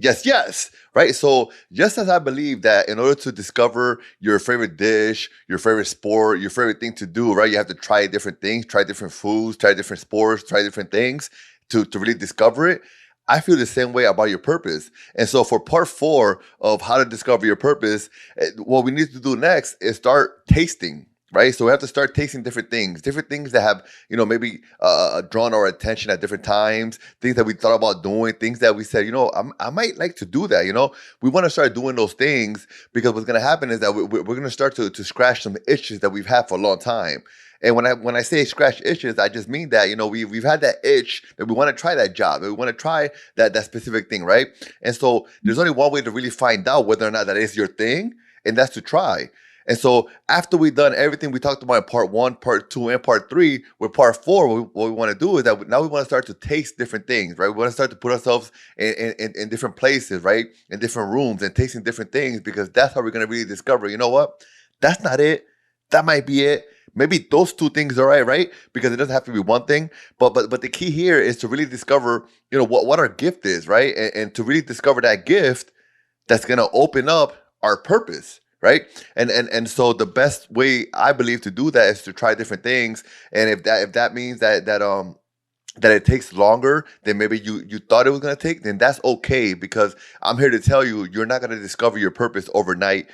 Yes, yes, right? So just as I believe that in order to discover your favorite dish, your favorite sport, your favorite thing to do, right? You have to try different things, try different foods, try different sports, try different things to really discover it. I feel the same way about your purpose. And so for part four of how to discover your purpose, what we need to do next is start tasting. Right, so we have to start tasting different things that have, maybe drawn our attention at different times, things that we thought about doing, things that we said, I might like to do that. We want to start doing those things because what's going to happen is that we're going to start to scratch some itches that we've had for a long time. And when I say scratch itches, I just mean that we've had that itch that we want to try that job, that we want to try that specific thing, right? And so there's only one way to really find out whether or not that is your thing, and that's to try. And so after we've done everything we talked about in part one, part two, and part three, with part four, what we want to do is that now we want to start to taste different things, right? We want to start to put ourselves in different places, right? In different rooms and tasting different things, because that's how we're going to really discover, you know what? That's not it. That might be it. Maybe those two things are right? Because it doesn't have to be one thing. But the key here is to really discover, what our gift is, right? And to really discover that gift that's going to open up our purpose, right? And so the best way I believe to do that is to try different things. And if that means that it takes longer than maybe you thought it was going to take, then that's okay, because I'm here to tell you, you're not going to discover your purpose overnight,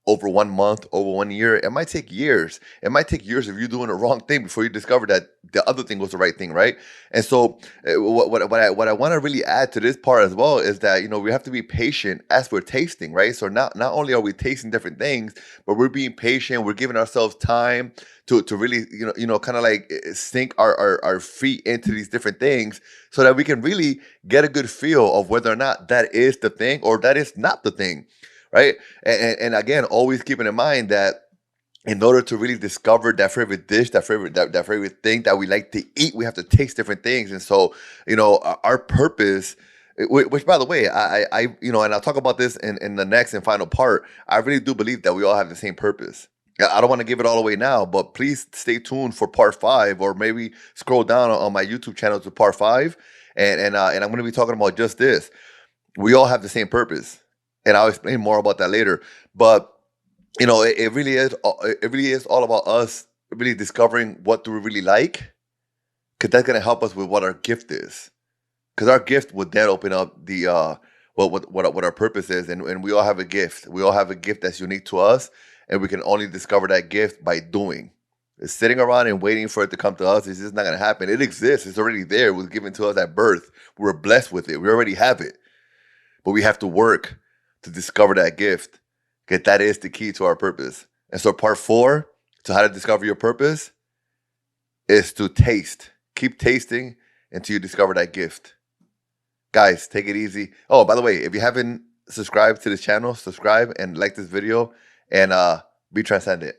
over 1 month, over 1 year. It might take years. It might take years if you're doing the wrong thing before you discover that the other thing was the right thing, right? And so what I want to really add to this part as well is that, we have to be patient as we're tasting, right? So not only are we tasting different things, but we're being patient. We're giving ourselves time to really, kind of like sink our feet into these different things so that we can really get a good feel of whether or not that is the thing or that is not the thing. Right. And again, always keeping in mind that in order to really discover that favorite dish, that favorite thing that we like to eat, we have to taste different things. And so, our purpose, which by the way, and I'll talk about this in the next and final part. I really do believe that we all have the same purpose. I don't want to give it all away now, but please stay tuned for part five, or maybe scroll down on my YouTube channel to part five. And I'm going to be talking about just this. We all have the same purpose. And I'll explain more about that later. But it really is all about us really discovering what do we really like, because that's gonna help us with what our gift is. Because our gift would then open up the what our purpose is, and we all have a gift. We all have a gift that's unique to us, and we can only discover that gift by doing. Sitting around and waiting for it to come to us is just not gonna happen. It exists. It's already there. It was given to us at birth. We're blessed with it. We already have it, but we have to work to discover that gift, because that is the key to our purpose. And so part four to how to discover your purpose is to taste. Keep tasting until you discover that gift. Guys, take it easy. Oh, by the way, if you haven't subscribed to this channel, subscribe and like this video, and be transcendent.